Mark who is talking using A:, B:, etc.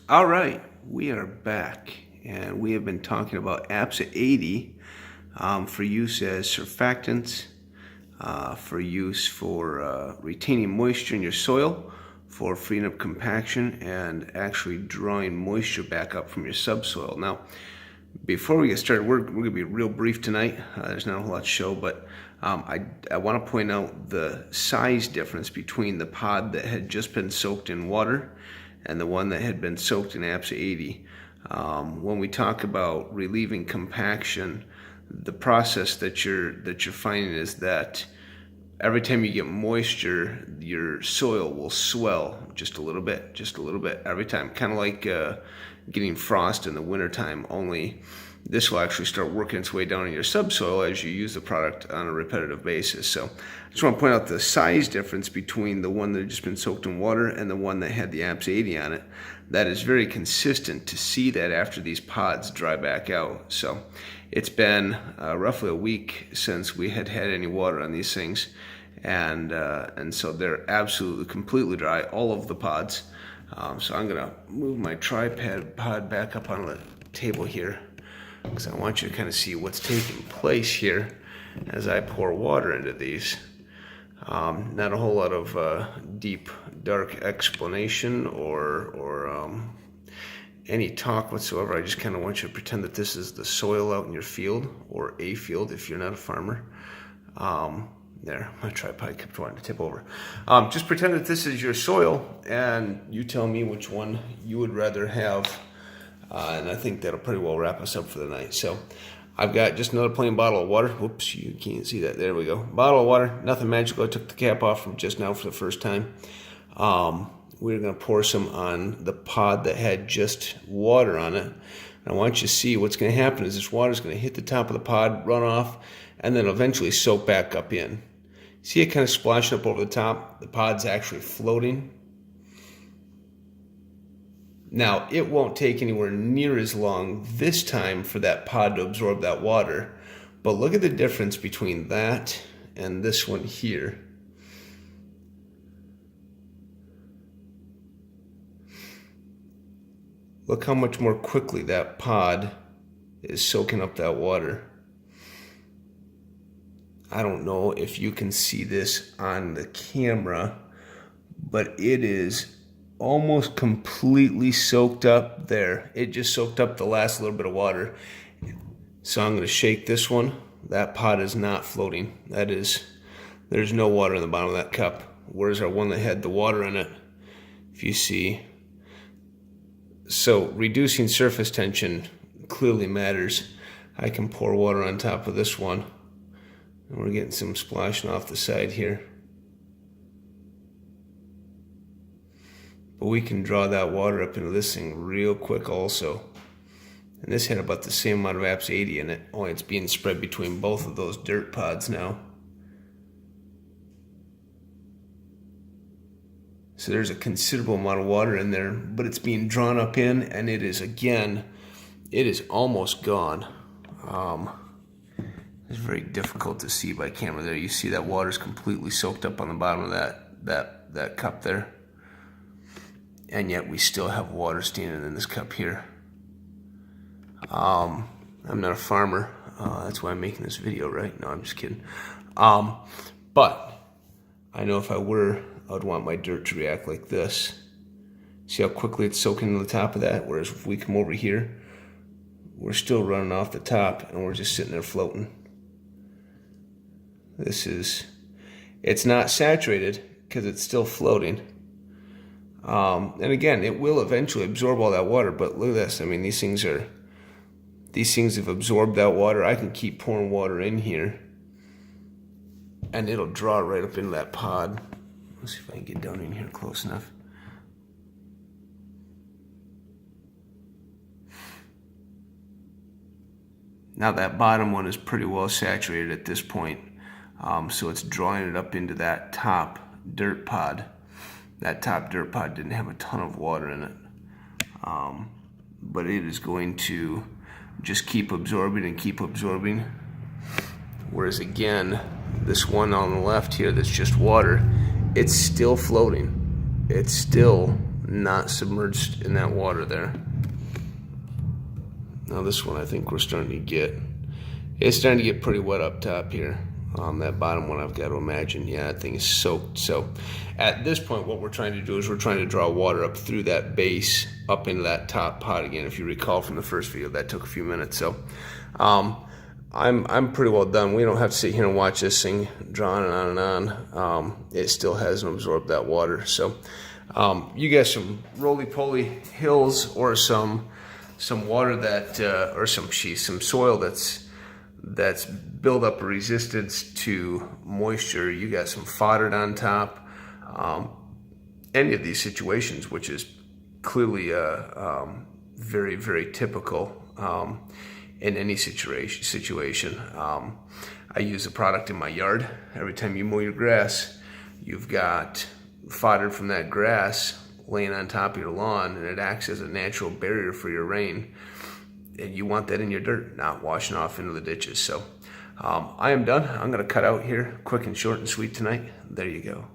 A: All right, we are back, and we have been talking about APSA80 for use as surfactants, for use for retaining moisture in your soil, for freeing up compaction, and actually drawing moisture back up from your subsoil. Now, before we get started, we're going to be real brief tonight. There's not a whole lot to show, but I want to point out the size difference between the pod that had just been soaked in water and the one that had been soaked in APSA80. When we talk about relieving compaction, the process that you're finding is that every time you get moisture, your soil will swell just a little bit every time, kind of like getting frost in the wintertime, only this will actually start working its way down in your subsoil as you use the product on a repetitive basis. So I just want to point out the size difference between the one that had just been soaked in water and the one that had the APSA80 on it. That is very consistent to see that after these pods dry back out. So it's been roughly a week since we had any water on these things, and so they're absolutely completely dry, all of the pods. So I'm gonna move my tripod pod back up on the table here, because I want you to kind of see what's taking place here as I pour water into these. Not a whole lot of deep, dark explanation or any talk whatsoever. I just kind of want you to pretend that this is the soil out in your field, or a field if you're not a farmer. There, my tripod kept wanting to tip over. Just pretend that this is your soil, and you tell me which one you would rather have. And I think that'll pretty well wrap us up for the night. So I've got just another plain bottle of water. Whoops, you can't see that. There we go. Bottle of water, nothing magical. I took the cap off from just now for the first time. We're going to pour some on the pod that had just water on it. And I want you to see what's going to happen is this water is going to hit the top of the pod, run off, and then eventually soak back up in. See it kind of splashing up over the top? The pod's actually floating. Now, it won't take anywhere near as long this time for that pod to absorb that water, but look at the difference between that and this one here. Look how much more quickly that pod is soaking up that water. I don't know if you can see this on the camera, but it is almost completely soaked up there. It just soaked up the last little bit of water. So I'm going to shake this one. That pod is not floating. There's no water in the bottom of that cup. Whereas our one that had the water in it, if you see. So reducing surface tension clearly matters. I can pour water on top of this one, and we're getting some splashing off the side here. But we can draw that water up into this thing real quick also. And this had about the same amount of APSA80 in it, only it's being spread between both of those dirt pods now. So there's a considerable amount of water in there, but it's being drawn up in, and it is almost gone. It's very difficult to see by camera there. You see that water's completely soaked up on the bottom of that cup there. And yet we still have water standing in this cup here. I'm not a farmer. That's why I'm making this video, right? No, I'm just kidding. But I know if I were, I would want my dirt to react like this. See how quickly it's soaking into the top of that? Whereas if we come over here, we're still running off the top and we're just sitting there floating. It's not saturated because it's still floating. And again, it will eventually absorb all that water, but look at this. I mean, these things have absorbed that water. I can keep pouring water in here, and it'll draw right up into that pod. Let's see if I can get down in here close enough. Now that bottom one is pretty well saturated at this point, so it's drawing it up into that top dirt pod. That top dirt pod didn't have a ton of water in it, but it is going to just keep absorbing and keep absorbing. Whereas again, this one on the left here that's just water, it's still floating. It's still not submerged in that water there. Now this one I think we're starting to get, it's starting to get pretty wet up top here. That bottom one I've got to imagine, yeah, that thing is soaked. So at this point what we're trying to do is we're trying to draw water up through that base up into that top pot again. If you recall from the first video, that took a few minutes. So I'm pretty well done. We don't have to sit here and watch this thing draw on and on and on. It still hasn't absorbed that water. So you got some roly-poly hills or some water that or some soil that's build up a resistance to moisture. You got some fodder on top. Any of these situations, which is clearly very, very typical in any situation. I use a product in my yard. Every time you mow your grass, you've got fodder from that grass laying on top of your lawn, and it acts as a natural barrier for your rain. And you want that in your dirt, not washing off into the ditches. So I am done. I'm going to cut out here, quick and short and sweet tonight. There you go.